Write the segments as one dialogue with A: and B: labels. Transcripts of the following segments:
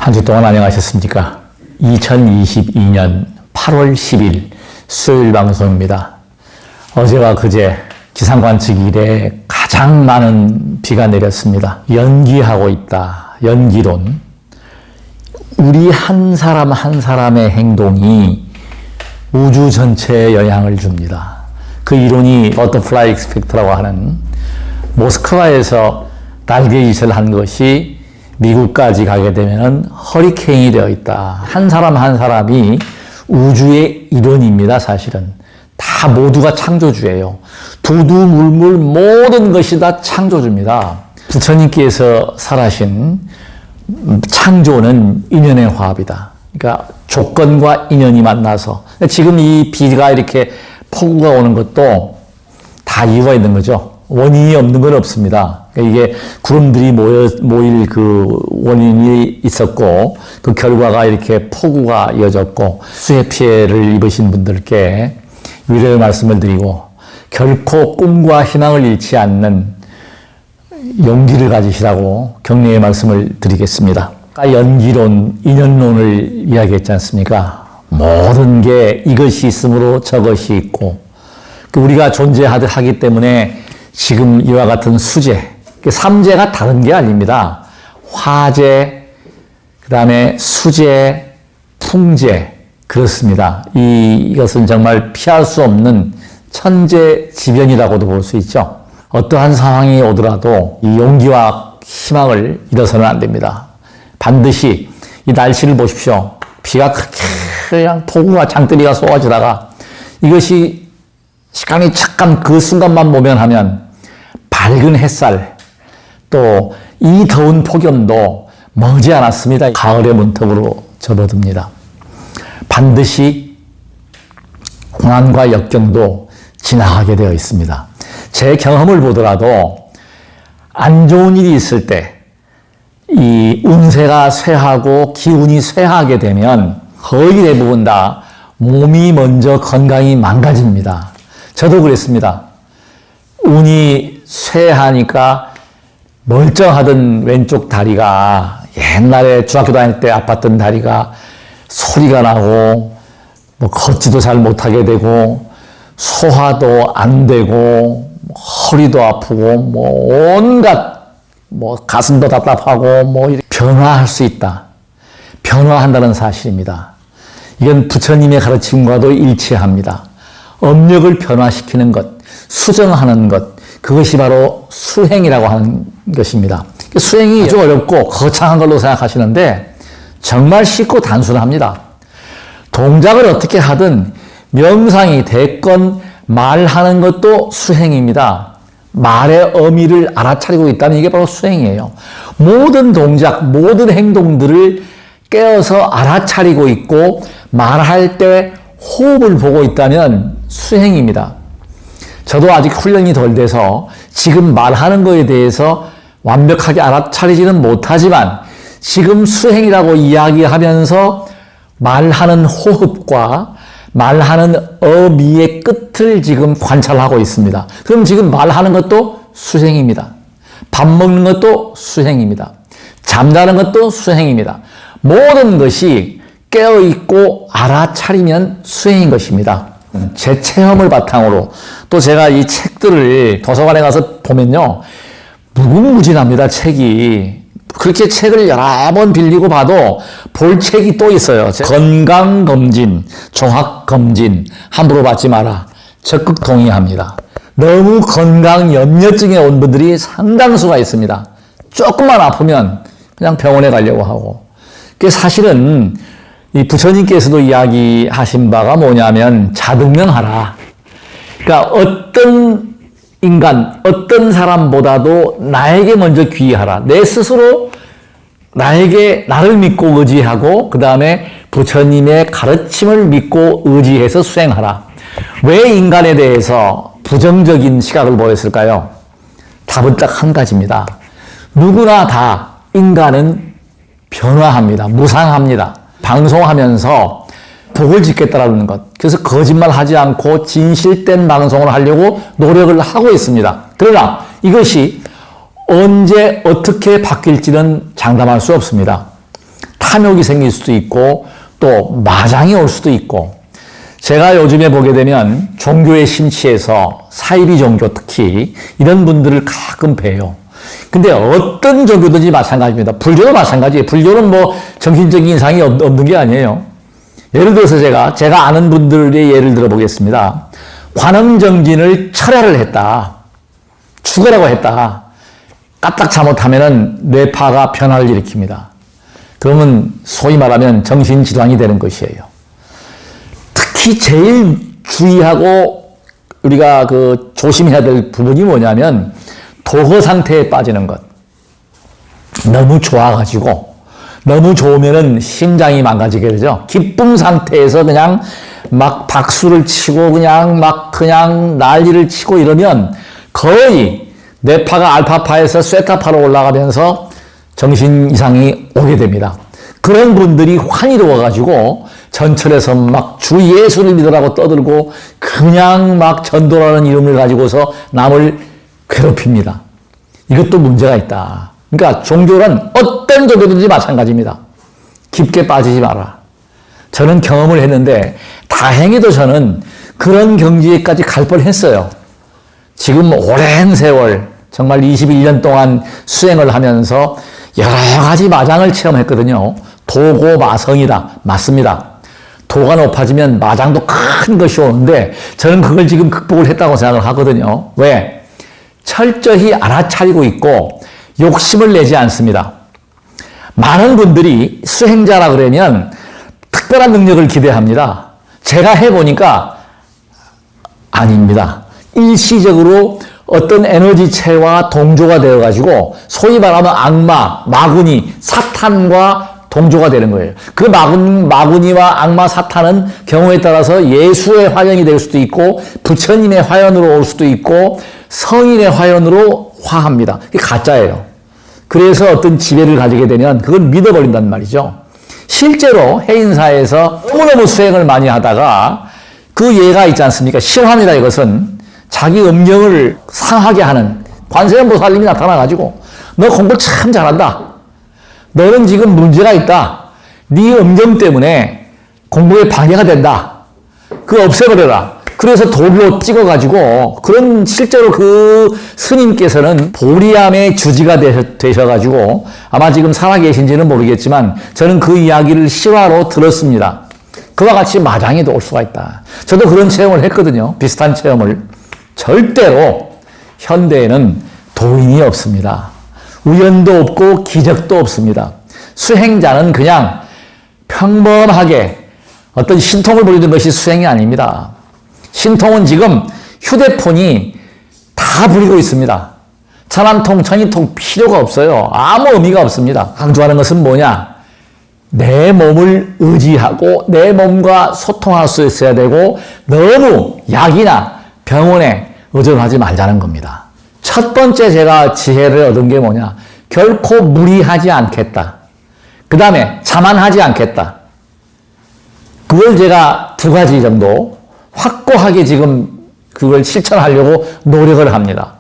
A: 한 주 동안 안녕하셨습니까? 2022년 8월 10일 수요일 방송입니다. 어제와 그제 기상관측 이래 가장 많은 비가 내렸습니다. 연기하고 있다. 연기론. 우리 한 사람 한 사람의 행동이 우주 전체에 영향을 줍니다. 그 이론이 버터플라이 이펙트라고 하는 모스크바에서 날개짓을 한 것이 미국까지 가게 되면 허리케인이 되어 있다. 한 사람 한 사람이 우주의 일원입니다. 사실은 다 모두가 창조주예요. 두두물물 모든 것이 다 창조주입니다. 부처님께서 설하신 창조는 인연의 화합이다. 그러니까 조건과 인연이 만나서 지금 이 비가 이렇게 폭우가 오는 것도 다 이유가 있는 거죠. 원인이 없는 건 없습니다. 그러니까 이게 구름들이 모일 그 원인이 있었고 그 결과가 이렇게 폭우가 이어졌고 수해 피해를 입으신 분들께 위로의 말씀을 드리고 결코 꿈과 희망을 잃지 않는 용기를 가지시라고 격려의 말씀을 드리겠습니다. 아까 연기론, 인연론을 이야기했지 않습니까? 모든 게 이것이 있으므로 저것이 있고 우리가 존재하기 때문에 지금 이와 같은 수재, 삼재가 다른 게 아닙니다. 화재, 그 다음에 수재, 풍재, 그렇습니다. 이것은 정말 피할 수 없는 천재지변이라고도 볼 수 있죠. 어떠한 상황이 오더라도 이 용기와 희망을 잃어서는 안 됩니다. 반드시 이 날씨를 보십시오. 비가 그렇게 그냥 폭우와 장대비가 쏟아지다가 이것이 시간이 잠깐 그 순간만 모면하면 밝은 햇살 또 이 더운 폭염도 머지 않았습니다. 가을의 문턱으로 접어듭니다. 반드시 고난과 역경도 지나가게 되어 있습니다. 제 경험을 보더라도 안 좋은 일이 있을 때 이 운세가 쇠하고 기운이 쇠하게 되면 거의 대부분 다 몸이 먼저 건강이 망가집니다. 저도 그랬습니다. 운이 쇠하니까 멀쩡하던 왼쪽 다리가 옛날에 중학교 다닐 때 아팠던 다리가 소리가 나고 뭐 걷지도 잘 못하게 되고 소화도 안 되고 허리도 아프고 뭐 온갖 뭐 가슴도 답답하고 뭐 이렇게 변화할 수 있다. 변화한다는 사실입니다. 이건 부처님의 가르침과도 일치합니다. 업력을 변화시키는 것, 수정하는 것, 그것이 바로 수행이라고 하는 것입니다. 수행이 아주 어렵고 거창한 걸로 생각하시는데 정말 쉽고 단순합니다. 동작을 어떻게 하든 명상이 됐건 말하는 것도 수행입니다. 말의 의미를 알아차리고 있다면 이게 바로 수행이에요. 모든 동작, 모든 행동들을 깨어서 알아차리고 있고 말할 때 호흡을 보고 있다면 수행입니다. 저도 아직 훈련이 덜 돼서 지금 말하는 것에 대해서 완벽하게 알아차리지는 못하지만 지금 수행이라고 이야기하면서 말하는 호흡과 말하는 어미의 끝을 지금 관찰하고 있습니다. 그럼 지금 말하는 것도 수행입니다. 밥 먹는 것도 수행입니다. 잠자는 것도 수행입니다. 모든 것이 깨어있고 알아차리면 수행인 것입니다. 제 체험을 바탕으로 또 제가 이 책들을 도서관에 가서 보면요. 무궁무진합니다. 책이. 그렇게 책을 여러 번 빌리고 봐도 볼 책이 또 있어요. 건강검진, 종합검진 함부로 받지 마라. 적극 동의합니다. 너무 건강 염려증에 온 분들이 상당수가 있습니다. 조금만 아프면 그냥 병원에 가려고 하고. 사실은 이 부처님께서도 이야기하신 바가 뭐냐면 자등명하라. 그러니까 어떤 인간, 어떤 사람보다도 나에게 먼저 귀의하라. 내 스스로 나를 믿고 의지하고 그 다음에 부처님의 가르침을 믿고 의지해서 수행하라. 왜 인간에 대해서 부정적인 시각을 보였을까요? 답은 딱 한 가지입니다. 누구나 다 인간은 변화합니다. 무상합니다. 방송하면서 복을 짓겠다라는 것. 그래서 거짓말하지 않고 진실된 방송을 하려고 노력을 하고 있습니다. 그러나 이것이 언제 어떻게 바뀔지는 장담할 수 없습니다. 탐욕이 생길 수도 있고 또 마장이 올 수도 있고 제가 요즘에 보게 되면 종교에 심취해서 사이비 종교 특히 이런 분들을 가끔 봬요. 근데 어떤 종교든지 마찬가지입니다. 불교도 마찬가지예요. 불교는 뭐 정신적인 이상이 없는 게 아니에요. 예를 들어서 제가 아는 분들의 예를 들어 보겠습니다. 관음정진을 철회를 했다. 죽으라고 했다. 까딱 잘못하면은 뇌파가 변화를 일으킵니다. 그러면 소위 말하면 정신질환이 되는 것이에요. 특히 제일 주의하고 우리가 조심해야 될 부분이 뭐냐면 도거 상태에 빠지는 것. 너무 좋아가지고 너무 좋으면은 심장이 망가지게 되죠. 기쁨 상태에서 그냥 막 박수를 치고 그냥 난리를 치고 이러면 거의 뇌파가 알파파에서 쇠타파로 올라가면서 정신 이상이 오게 됩니다. 그런 분들이 환희로워가지고 전철에서 막 주 예수를 믿으라고 떠들고 그냥 막 전도라는 이름을 가지고서 남을 괴롭힙니다. 이것도 문제가 있다. 그러니까 종교는 어떤 종교든지 마찬가지입니다. 깊게 빠지지 마라. 저는 경험을 했는데 다행히도 저는 그런 경지에까지 갈 뻔했어요. 지금 오랜 세월 정말 21년 동안 수행을 하면서 여러 가지 마장을 체험했거든요. 도고 마성이다. 맞습니다. 도가 높아지면 마장도 큰 것이 오는데 저는 그걸 지금 극복을 했다고 생각을 하거든요. 왜? 철저히 알아차리고 있고 욕심을 내지 않습니다. 많은 분들이 수행자라 그러면 특별한 능력을 기대합니다. 제가 해보니까 아닙니다. 일시적으로 어떤 에너지체와 동조가 되어가지고 소위 말하면 악마, 마구니, 사탄과 동조가 되는 거예요. 그 마구니와 악마, 사탄은 경우에 따라서 예수의 화연이 될 수도 있고 부처님의 화연으로 올 수도 있고 성인의 화연으로 화합니다. 그게 가짜예요. 그래서 어떤 지배를 가지게 되면 그걸 믿어버린단 말이죠. 실제로 해인사에서 너무너무 수행을 많이 하다가 그 예가 있지 않습니까? 실화입니다. 이것은 자기 음정을 상하게 하는 관세음보살님이 나타나가지고 너 공부 참 잘한다. 너는 지금 문제가 있다. 네 음정 때문에 공부에 방해가 된다. 그거 없애버려라. 그래서 돌로 찍어가지고 그런 실제로 그 스님께서는 보리암의 주지가 되셔가지고 아마 지금 살아계신지는 모르겠지만 저는 그 이야기를 실화로 들었습니다. 그와 같이 마장이 올 수가 있다. 저도 그런 체험을 했거든요. 비슷한 체험을. 절대로 현대에는 도인이 없습니다. 우연도 없고 기적도 없습니다. 수행자는 그냥 평범하게 어떤 신통을 부리는 것이 수행이 아닙니다. 신통은 지금 휴대폰이 다 부리고 있습니다. 천안통, 천이통 필요가 없어요. 아무 의미가 없습니다. 강조하는 것은 뭐냐? 내 몸을 의지하고 내 몸과 소통할 수 있어야 되고 너무 약이나 병원에 의존하지 말자는 겁니다. 첫 번째 제가 지혜를 얻은 게 뭐냐? 결코 무리하지 않겠다. 그 다음에 자만하지 않겠다. 그걸 제가 2가지 정도 확고하게 지금 그걸 실천하려고 노력을 합니다.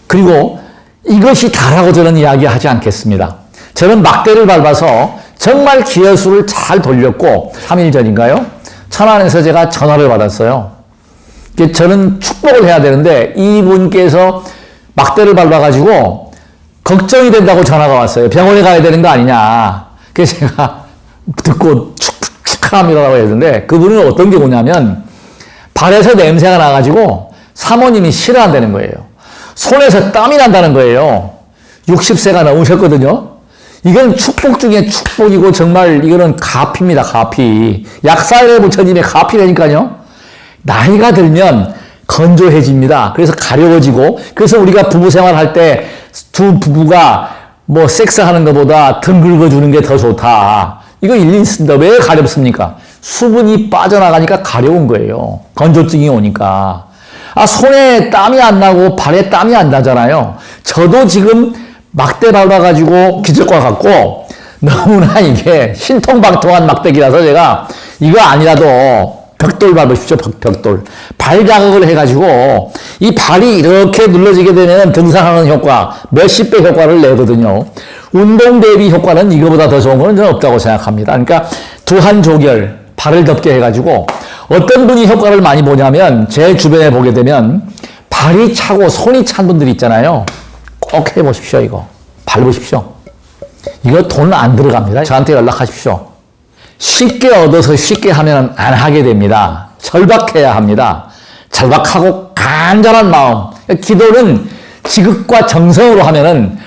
A: 그리고 이것이 다라고 저는 이야기하지 않겠습니다. 저는 막대를 밟아서 정말 기여수를 잘 돌렸고 3일 전인가요? 천안에서 제가 전화를 받았어요. 저는 축복을 해야 되는데 이분께서 막대를 밟아가지고 걱정이 된다고 전화가 왔어요. 병원에 가야 되는 거 아니냐. 그래서 제가 듣고 축하합니다라고 했는데 그분은 어떤 경우냐면 발에서 냄새가 나가지고 사모님이 싫어한다는 거예요. 손에서 땀이 난다는 거예요. 60세가 넘으셨거든요. 이건 축복 중에 축복이고 정말 이거는 가피입니다. 가피. 약사의 부처님의 가피라니까요. 나이가 들면 건조해집니다. 그래서 가려워지고 그래서 우리가 부부 생활할 때 두 부부가 뭐 섹스하는 것보다 등 긁어주는 게 더 좋다. 이거 일리 있습니다. 왜 가렵습니까? 수분이 빠져나가니까 가려운 거예요. 건조증이 오니까. 손에 땀이 안 나고 발에 땀이 안 나잖아요. 저도 지금 막대 밟아가지고 기적과 같고 너무나 이게 신통방통한 막대기라서 제가 이거 아니라도 벽돌 밟으십시오. 벽돌. 발 자극을 해가지고 이 발이 이렇게 눌러지게 되면 등산하는 효과, 몇십 배 효과를 내거든요. 운동 대비 효과는 이거보다 더 좋은 건 저는 없다고 생각합니다. 그러니까 두한조결, 발을 덮게 해가지고 어떤 분이 효과를 많이 보냐면 제 주변에 보게 되면 발이 차고 손이 찬 분들이 있잖아요. 꼭 해보십시오. 이거 밟으십시오. 이거 돈 안 들어갑니다. 저한테 연락하십시오. 쉽게 얻어서 쉽게 하면 안 하게 됩니다. 절박해야 합니다. 절박하고 간절한 마음. 기도는 지극과 정성으로 하면은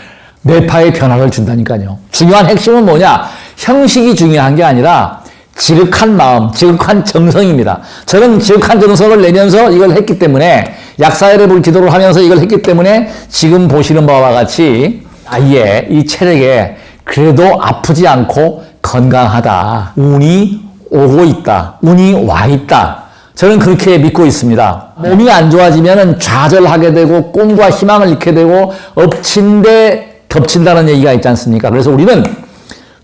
A: 뇌파에 변화를 준다니까요. 중요한 핵심은 뭐냐? 형식이 중요한 게 아니라 지극한 마음, 지극한 정성입니다. 저는 지극한 정성을 내면서 이걸 했기 때문에 약사열애불 기도를 하면서 이걸 했기 때문에 지금 보시는 바와 같이 아예 이 체력에 그래도 아프지 않고 건강하다. 운이 오고 있다. 운이 와 있다. 저는 그렇게 믿고 있습니다. 몸이 안 좋아지면 좌절하게 되고 꿈과 희망을 잃게 되고 엎친 데 겹친다는 얘기가 있지 않습니까? 그래서 우리는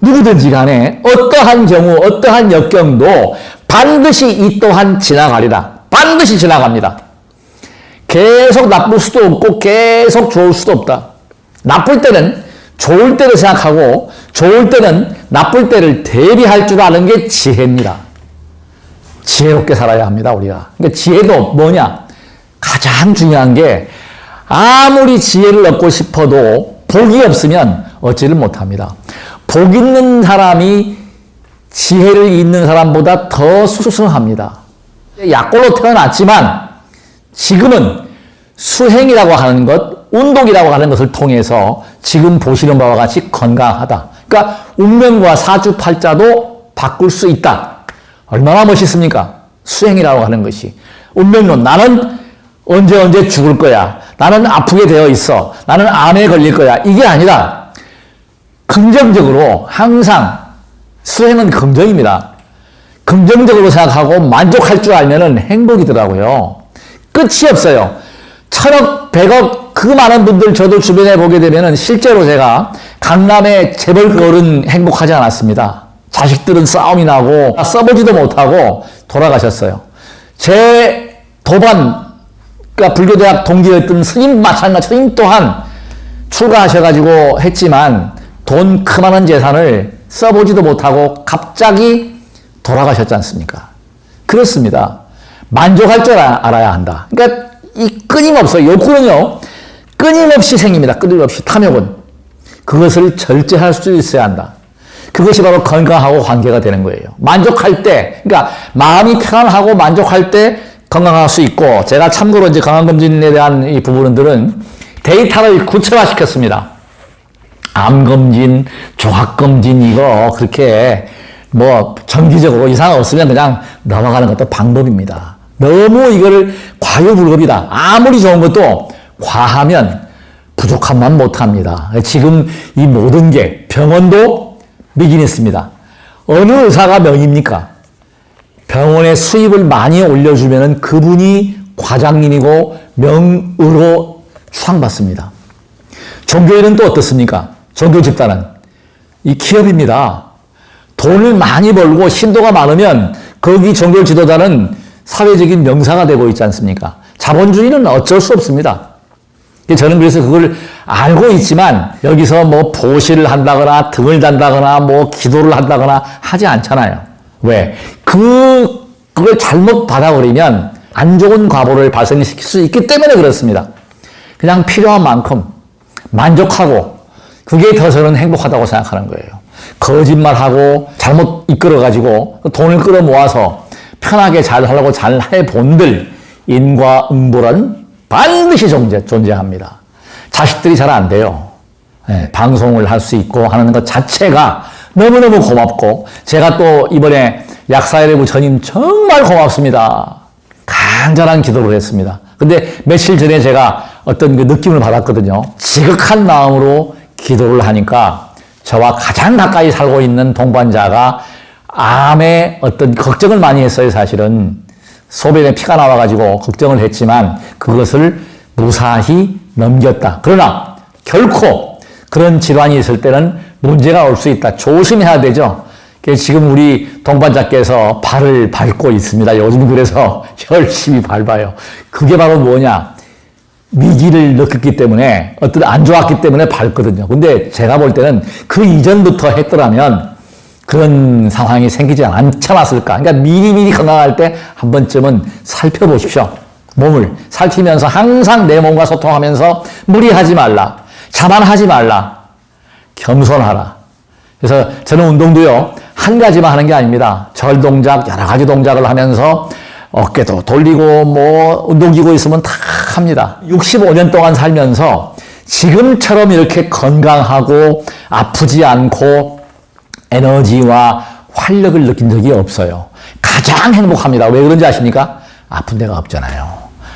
A: 누구든지 간에 어떠한 경우 어떠한 역경도 반드시 이 또한 지나가리라. 반드시 지나갑니다. 계속 나쁠 수도 없고 계속 좋을 수도 없다. 나쁠 때는 좋을 때를 생각하고 좋을 때는 나쁠 때를 대비할 줄 아는 게 지혜입니다. 지혜롭게 살아야 합니다, 우리가. 그러니까 지혜도 뭐냐? 가장 중요한 게 아무리 지혜를 얻고 싶어도 복이 없으면 얻지를 못합니다. 복 있는 사람이 지혜를 잃는 사람보다 더 수승합니다. 약골로 태어났지만 지금은 수행이라고 하는 것, 운동이라고 하는 것을 통해서 지금 보시는 바와 같이 건강하다. 그러니까 운명과 사주팔자도 바꿀 수 있다. 얼마나 멋있습니까? 수행이라고 하는 것이. 운명론, 나는 언제 죽을 거야. 나는 아프게 되어 있어. 나는 암에 걸릴 거야. 이게 아니라 긍정적으로 항상 수행은 긍정입니다. 긍정적으로 생각하고 만족할 줄 알면은 행복이더라고요. 끝이 없어요. 1000억, 100억 그 많은 분들 저도 주변에 보게 되면은 실제로 제가 강남에 재벌 어른 행복하지 않았습니다. 자식들은 싸움이 나고 써보지도 못하고 돌아가셨어요. 제 도반, 그러니까 불교대학 동기였던 스님 마찬가지, 스님 또한 출가하셔가지고 했지만 돈 크만한 재산을 써보지도 못하고 갑자기 돌아가셨지 않습니까? 그렇습니다. 만족할 줄 알아야 한다. 그러니까 이 끊임없어 욕구는요, 끊임없이 생깁니다. 끊임없이 탐욕은. 그것을 절제할 수 있어야 한다. 그것이 바로 건강하고 관계가 되는 거예요. 만족할 때, 그러니까 마음이 편안하고 만족할 때 건강할 수 있고, 제가 참고로 이제 건강검진에 대한 이 부분들은 데이터를 구체화시켰습니다. 암검진, 종합검진 이거 그렇게 뭐 정기적으로 이상 없으면 그냥 넘어가는 것도 방법입니다. 너무 이거를 과유불급이다. 아무리 좋은 것도 과하면 부족함만 못합니다. 지금 이 모든 게 병원도 비즈니스입니다. 어느 의사가 명입니까? 병원에 수입을 많이 올려주면 그분이 과장님이고 명의로 수상받습니다. 종교인은 또 어떻습니까? 종교 집단은 이 기업입니다. 돈을 많이 벌고 신도가 많으면 거기 종교 지도자는 사회적인 명사가 되고 있지 않습니까? 자본주의는 어쩔 수 없습니다. 저는 그래서 그걸 알고 있지만 여기서 뭐 보시를 한다거나 등을 단다거나 뭐 기도를 한다거나 하지 않잖아요. 왜? 그걸 잘못 받아버리면 안 좋은 과보를 발생시킬 수 있기 때문에 그렇습니다. 그냥 필요한 만큼 만족하고 그게 더 저는 행복하다고 생각하는 거예요. 거짓말하고 잘못 이끌어가지고 돈을 끌어모아서 편하게 잘 하려고 잘 해본들 인과응보란 반드시 존재합니다. 자식들이 잘 안 돼요. 네, 방송을 할 수 있고 하는 것 자체가 너무너무 고맙고 제가 또 이번에 약사열애부 전임 정말 고맙습니다. 간절한 기도를 했습니다. 근데 며칠 전에 제가 어떤 그 느낌을 받았거든요. 지극한 마음으로 기도를 하니까 저와 가장 가까이 살고 있는 동반자가 암에 어떤 걱정을 많이 했어요. 사실은 소변에 피가 나와가지고 걱정을 했지만 그것을 무사히 넘겼다. 그러나 결코 그런 질환이 있을 때는 문제가 올 수 있다. 조심해야 되죠. 지금 우리 동반자께서 발을 밟고 있습니다. 요즘 그래서 열심히 밟아요. 그게 바로 뭐냐? 위기를 느꼈기 때문에 어떤 안 좋았기 때문에 밟거든요. 근데 제가 볼 때는 그 이전부터 했더라면 그런 상황이 생기지 않지 않았을까. 그러니까 미리미리 건강할 때 한 번쯤은 살펴보십시오. 몸을 살피면서 항상 내 몸과 소통하면서 무리하지 말라. 자만하지 말라. 겸손하라. 그래서 저는 운동도요, 한 가지만 하는 게 아닙니다. 절 동작, 여러 가지 동작을 하면서 어깨도 돌리고 운동기구 있으면 다 합니다. 65년 동안 살면서 지금처럼 이렇게 건강하고 아프지 않고 에너지와 활력을 느낀 적이 없어요. 가장 행복합니다. 왜 그런지 아십니까? 아픈 데가 없잖아요.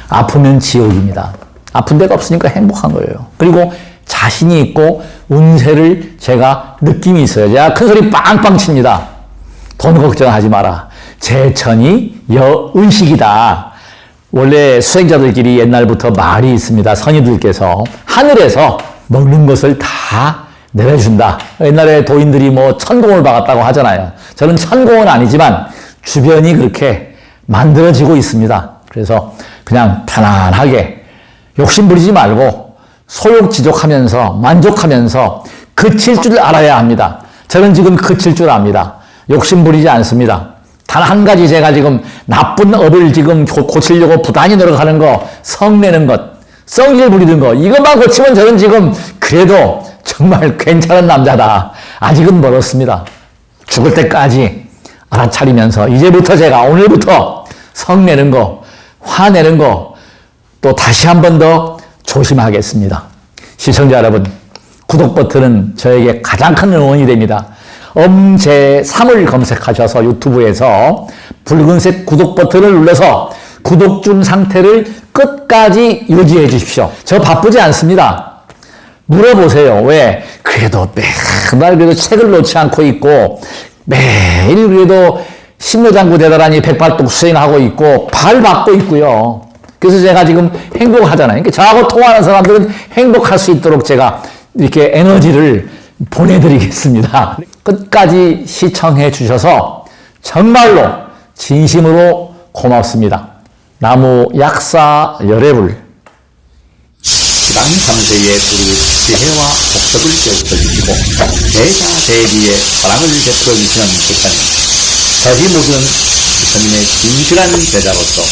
A: 아프면 지옥입니다. 아픈 데가 없으니까 행복한 거예요. 그리고 자신이 있고 운세를 제가 느낌이 있어요. 제가 큰 소리 빵빵 칩니다. 돈 걱정하지 마라. 제천이 여의식이다. 원래 수행자들끼리 옛날부터 말이 있습니다. 선의들께서 하늘에서 먹는 것을 다 내려준다. 옛날에 도인들이 천공을 박았다고 하잖아요. 저는 천공은 아니지만 주변이 그렇게 만들어지고 있습니다. 그래서 그냥 편안하게 욕심 부리지 말고 소욕지족하면서 만족하면서 그칠 줄 알아야 합니다. 저는 지금 그칠 줄 압니다. 욕심 부리지 않습니다. 단 한 가지 제가 지금 나쁜 업을 지금 고치려고 부단히 노력하는 거, 성내는 것, 성질 부리는 거, 이것만 고치면 저는 지금 그래도 정말 괜찮은 남자다. 아직은 멀었습니다. 죽을 때까지 알아차리면서 이제부터 제가 오늘부터 성내는 거, 화내는 거 또 다시 한 번 더 조심하겠습니다. 시청자 여러분, 구독 버튼은 저에게 가장 큰 응원이 됩니다. 엄제3을 검색하셔서 유튜브에서 붉은색 구독 버튼을 눌러서 구독 중 상태를 끝까지 유지해 주십시오. 저 바쁘지 않습니다. 물어보세요. 왜? 그래도 매일 그래도 책을 놓지 않고 있고 매일 그래도 신묘장구 대단하니 백발동 수행하고 있고 발 받고 있고요. 그래서 제가 지금 행복하잖아요. 그러니까 저하고 통화하는 사람들은 행복할 수 있도록 제가 이렇게 에너지를 보내드리겠습니다. 끝까지 시청해 주셔서 정말로 진심으로 고맙습니다. 나무 약사 열애불
B: 지방 3세의 두루 지혜와 복덕을 베풀리시고 대자 대비의 사랑을 베풀어주시는 부처님. 저희 모든 부처님의 진실한 제자로서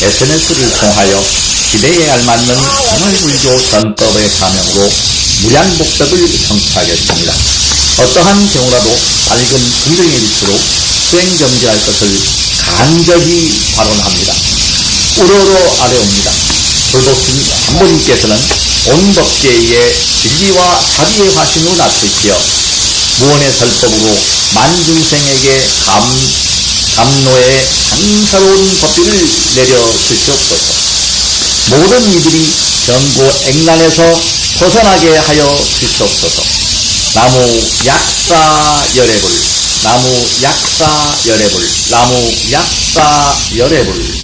B: SNS를 통하여 시대에 알맞는 생활불교 전법의 사명으로 무량 복덕을 성취하겠습니다. 어떠한 경우라도 밝은 긍정의 빛으로 수행정지할 것을 간절히 발언합니다. 우러러 아뢰옵니다. 불법신 한모님께서는 온 법계의 진리와 자비의 화신으로 나타시어 무언의 설법으로 만중생에게 감노의 강사로운 법비를 내려주시옵소서. 모든 이들이 전고 액난에서 벗어나게 하여 주시옵소서. 나무 약사 열애불, 나무 약사 열애불, 나무 약사 열애불.